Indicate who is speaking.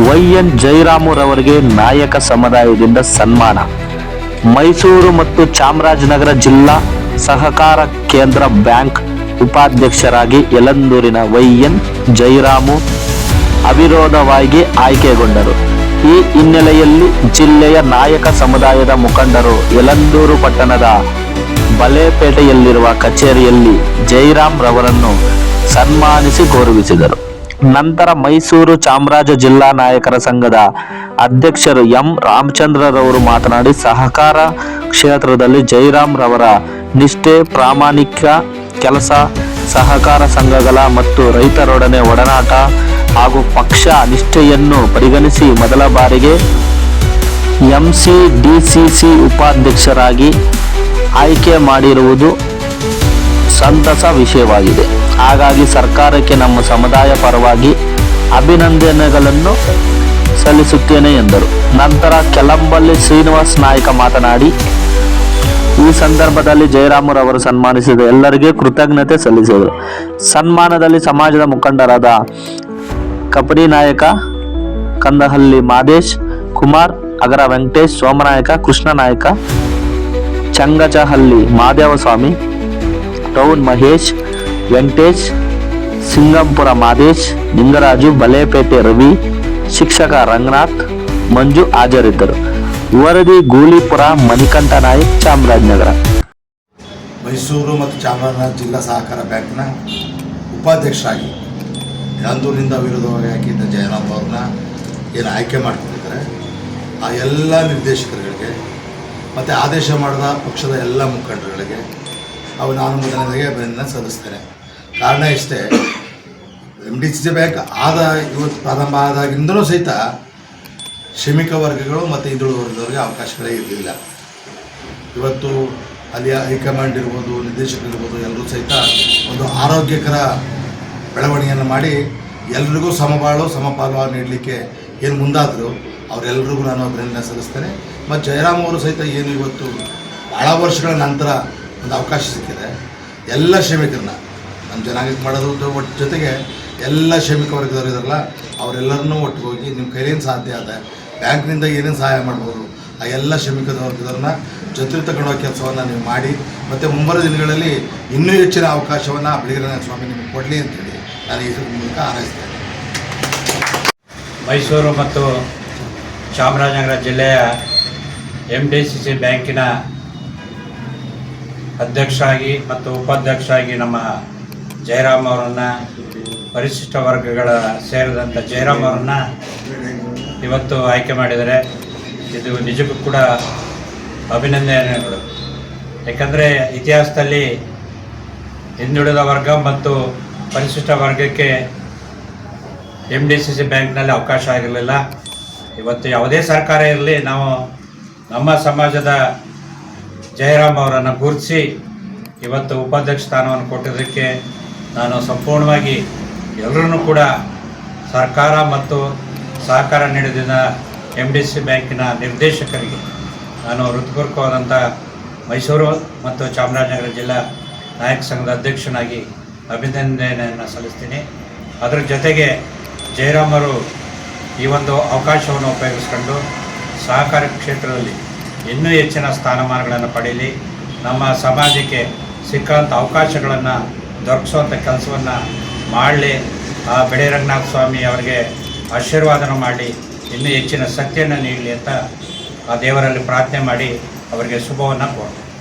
Speaker 1: YN ಜಯರಾಮರವರಿಗೆ ನಾಯಕ ಸಮುದಾಯದಿಂದ ಸನ್ಮಾನ. ಮೈಸೂರು ಮತ್ತು ಚಾಮರಾಜನಗರ ಜಿಲ್ಲಾ ಸಹಕಾರ ಕೇಂದ್ರ ಬ್ಯಾಂಕ್ ಉಪಾಧ್ಯಕ್ಷರಾಗಿ ಯಳಂದೂರಿನ YN ಜಯರಾಮು ಅವಿರೋಧವಾಗಿ ಆಯ್ಕೆಗೊಂಡರು. ಈ ಹಿನ್ನೆಲೆಯಲ್ಲಿ ಜಿಲ್ಲೆಯ ನಾಯಕ ಸಮುದಾಯದ ಮುಖಂಡರು ಯಳಂದೂರು ಪಟ್ಟಣದ ಬಲೇಪೇಟೆಯಲ್ಲಿರುವ ಕಚೇರಿಯಲ್ಲಿ ಜಯರಾಮ್ ರವರನ್ನು ಸನ್ಮಾನಿಸಿ ಗೌರವಿಸಿದರು. ನಂತರ ಮೈಸೂರು ಚಾಮರಾಜ ಜಿಲ್ಲಾ ನಾಯಕರ ಸಂಘದ ಅಧ್ಯಕ್ಷರು ಎಂ ರಾಮಚಂದ್ರರವರು ಮಾತನಾಡಿ, ಸಹಕಾರ ಕ್ಷೇತ್ರದಲ್ಲಿ ಜಯರಾಮ್ ರವರ ನಿಷ್ಠೆ, ಪ್ರಾಮಾಣಿಕ ಕೆಲಸ, ಸಹಕಾರ ಸಂಘಗಳ ಮತ್ತು ರೈತರೊಡನೆ ಒಡನಾಟ ಹಾಗೂ ಪಕ್ಷ ನಿಷ್ಠೆಯನ್ನು ಪರಿಗಣಿಸಿ ಮೊದಲ ಬಾರಿಗೆ MCDCC ಉಪಾಧ್ಯಕ್ಷರಾಗಿ ಆಯ್ಕೆ ಮಾಡಿರುವುದು ಸಂತಸ ವಿಷಯವಾಗಿದೆ. ಹಾಗಾಗಿ ಸರ್ಕಾರಕ್ಕೆ ನಮ್ಮ ಸಮುದಾಯ ಪರವಾಗಿ ಅಭಿನಂದನೆಗಳನ್ನು ಸಲ್ಲಿಸುತ್ತೇನೆ ಎಂದರು. ನಂತರ ಕೆಲಂಬಲ್ಲಿ ಶ್ರೀನಿವಾಸ್ ನಾಯ್ಕ ಮಾತನಾಡಿ, ಈ ಸಂದರ್ಭದಲ್ಲಿ ಜಯರಾಮರವರು ಸನ್ಮಾನಿಸಿದ ಎಲ್ಲರಿಗೆ ಕೃತಜ್ಞತೆ ಸಲ್ಲಿಸಿದರು. ಸನ್ಮಾನದಲ್ಲಿ ಸಮಾಜದ ಮುಖಂಡರಾದ ಕಪಡಿ ನಾಯಕ, ಕಂದಹಳ್ಳಿ ಮಾದೇಶ್, ಕುಮಾರ್, ಅಗರ ವೆಂಕಟೇಶ್, ಸೋಮನಾಯಕ, ಕೃಷ್ಣ ನಾಯಕ, ಚಂಗಚಹಳ್ಳಿ ಮಾದೇವಸ್ವಾಮಿ, ಟೌನ್ ಮಹೇಶ್, ವೆಂಕಟೇಶ್, ಸಿಂಗಂಪುರ ಮಾದೇಶ್, ಲಿಂಗರಾಜು, ಬಲೇಪೇಟೆ ರವಿ, ಶಿಕ್ಷಕ ರಂಗನಾಥ್, ಮಂಜು ಹಾಜರಿದ್ದರು. ವರದಿ ಗೂಳಿಪುರ, ಮಣಿಕಂಠ ನಾಯಕ್, ಚಾಮರಾಜನಗರ.
Speaker 2: ಮೈಸೂರು ಮತ್ತು ಚಾಮರಾಜನಗರ ಜಿಲ್ಲಾ ಸಹಕಾರ ಬ್ಯಾಂಕ್ನ ಉಪಾಧ್ಯಕ್ಷರಾಗಿ ಯಳಂದೂರಿನಿಂದ ವಿರೋಧವಾಗಿ ಹಾಕಿದ್ದ ಜಯರಾಮ್ ಅವ್ರನ್ನ ಏನು ಆಯ್ಕೆ ಮಾಡ್ಕೊಂಡಿದ್ದಾರೆ, ಆ ಎಲ್ಲ ನಿರ್ದೇಶಕರುಗಳಿಗೆ ಮತ್ತು ಆದೇಶ ಮಾಡಿದ ಪಕ್ಷದ ಎಲ್ಲ ಮುಖಂಡರುಗಳಿಗೆ ನಾನು ಮೊದಲನೇದಾಗಿ ಅಭಿನಂದನೆ ಸಲ್ಲಿಸ್ತೇನೆ. ಕಾರಣ ಇಷ್ಟೇ, MDCC ಬ್ಯಾಂಕ್ ಇವತ್ತು ಪ್ರಾರಂಭ ಆದಾಗಿಂದಲೂ ಸಹಿತ ಶ್ರಮಿಕ ವರ್ಗಗಳು ಮತ್ತು ಹಿಂದುಳಿದ ವರ್ಗದವರಿಗೆ ಅವಕಾಶಗಳೇ ಇರಲಿಲ್ಲ. ಇವತ್ತು ಅಲ್ಲಿಯ ಹೈಕಮಾಂಡ್ ಇರ್ಬೋದು, ನಿರ್ದೇಶಕರಿರ್ಬೋದು, ಎಲ್ಲರೂ ಸಹಿತ ಒಂದು ಆರೋಗ್ಯಕರ ಬೆಳವಣಿಗೆಯನ್ನು ಮಾಡಿ ಎಲ್ರಿಗೂ ಸಮಬಾಳು ಸಮಪಾಲು ನೀಡಲಿಕ್ಕೆ ಏನು ಮುಂದಾದರೂ ಅವರೆಲ್ಲರಿಗೂ ನಾನು ಅಭಿನಂದನೆ ಸಲ್ಲಿಸ್ತೇನೆ. ಮತ್ತು ಜಯರಾಮ್ ಅವರು ಸಹಿತ ಏನು ಇವತ್ತು ಭಾಳ ವರ್ಷಗಳ ನಂತರ ಒಂದು ಅವಕಾಶ ಸಿಕ್ಕಿದೆ, ಎಲ್ಲ ಶ್ರಮಿಕರನ್ನ ನಮ್ಮ ಜನಾಂಗಕ್ಕೆ ಮಾಡೋದ್ರ ಜೊತೆಗೆ ಎಲ್ಲ ಶ್ರಮಿಕ ವರ್ಗದವರು ಇದಾರಲ್ಲ ಅವರೆಲ್ಲರನ್ನೂ ಒಟ್ಟಿಗೆ ಹೋಗಿ ನಿಮ್ಮ ಕೈಲೇನು ಸಾಧ್ಯ ಆದ ಬ್ಯಾಂಕ್ನಿಂದ ಏನೇನು ಸಹಾಯ ಮಾಡ್ಬೋದು ಆ ಎಲ್ಲ ಶ್ರಮಿಕ ವರ್ಗದವ್ರನ್ನ ಜೊತೆ ತಗೊಳ್ಳೋ ಕೆಲಸವನ್ನು ನೀವು ಮಾಡಿ, ಮತ್ತು ಮುಂಬರುವ ದಿನಗಳಲ್ಲಿ ಇನ್ನೂ ಹೆಚ್ಚಿನ ಅವಕಾಶವನ್ನು ಬಿಳಿಗಿರಿ ಸ್ವಾಮಿ ನಿಮಗೆ ಕೊಡಲಿ ಅಂತೇಳಿ ನಾನು ಈ ಮೂಲಕ ಹಾರೈಸ್ತೇನೆ.
Speaker 3: ಮೈಸೂರು ಮತ್ತು ಚಾಮರಾಜನಗರ ಜಿಲ್ಲೆಯ MDCC ಬ್ಯಾಂಕಿನ ಅಧ್ಯಕ್ಷರಾಗಿ ಮತ್ತು ಉಪಾಧ್ಯಕ್ಷರಾಗಿ ನಮ್ಮ ಜಯರಾಮ್ ಅವರನ್ನು, ಪರಿಶಿಷ್ಟ ವರ್ಗಗಳ ಸೇರಿದಂಥ ಜಯರಾಮ್ ಅವರನ್ನು ಇವತ್ತು ಆಯ್ಕೆ ಮಾಡಿದರೆ ಇದು ನಿಜಕ್ಕೂ ಕೂಡ ಅಭಿನಂದನೆಗಳು. ಯಾಕಂದರೆ ಇತಿಹಾಸದಲ್ಲಿ ಹಿಂದುಳಿದ ವರ್ಗ ಮತ್ತು ಪರಿಶಿಷ್ಟ ವರ್ಗಕ್ಕೆ MDCC ಬ್ಯಾಂಕ್ನಲ್ಲಿ ಅವಕಾಶ ಆಗಿರಲಿಲ್ಲ. ಇವತ್ತು ಯಾವುದೇ ಸರ್ಕಾರ ಇರಲಿ, ನಾವು ನಮ್ಮ ಸಮಾಜದ ಜಯರಾಮ್ ಅವರನ್ನು ಗುರುತಿಸಿ ಇವತ್ತು ಉಪಾಧ್ಯಕ್ಷ ಸ್ಥಾನವನ್ನು ಕೊಟ್ಟಿದ್ದಕ್ಕೆ ನಾನು ಸಂಪೂರ್ಣವಾಗಿ ಎಲ್ಲರನ್ನೂ ಕೂಡ ಸರ್ಕಾರ ಮತ್ತು ಸಹಕಾರ ನೀಡಿದ MDCC ಬ್ಯಾಂಕಿನ ನಿರ್ದೇಶಕರಿಗೆ ನಾನು ಹೃತ್ಪೂರ್ವಕವಾದಂಥ ಮೈಸೂರು ಮತ್ತು ಚಾಮರಾಜನಗರ ಜಿಲ್ಲಾ ನಾಯಕ ಸಂಘದ ಅಧ್ಯಕ್ಷನಾಗಿ ಅಭಿನಂದನೆಯನ್ನು ಸಲ್ಲಿಸ್ತೀನಿ. ಅದರ ಜೊತೆಗೆ ಜಯರಾಮ್ ಅವರು ಈ ಒಂದು ಅವಕಾಶವನ್ನು ಉಪಯೋಗಿಸ್ಕೊಂಡು ಸಹಕಾರ ಕ್ಷೇತ್ರದಲ್ಲಿ ಇನ್ನೂ ಹೆಚ್ಚಿನ ಸ್ಥಾನಮಾನಗಳನ್ನು ಪಡೆಯಲಿ, ನಮ್ಮ ಸಮಾಜಕ್ಕೆ ಸಿಕ್ಕಂಥ ಅವಕಾಶಗಳನ್ನು ದೊರಕಿಸುವಂಥ ಕೆಲಸವನ್ನು ಮಾಡಲಿ, ಆ ಬಿಳಿ ರಂಗನಾಥ ಸ್ವಾಮಿ ಅವರಿಗೆ ಆಶೀರ್ವಾದನ ಮಾಡಿ ಇನ್ನೂ ಹೆಚ್ಚಿನ ಶಕ್ತಿಯನ್ನು ನೀಡಲಿ ಅಂತ ಆ ದೇವರಲ್ಲಿ ಪ್ರಾರ್ಥನೆ ಮಾಡಿ ಅವರಿಗೆ ಶುಭವನ್ನು ಕೋರ್ತೀನಿ.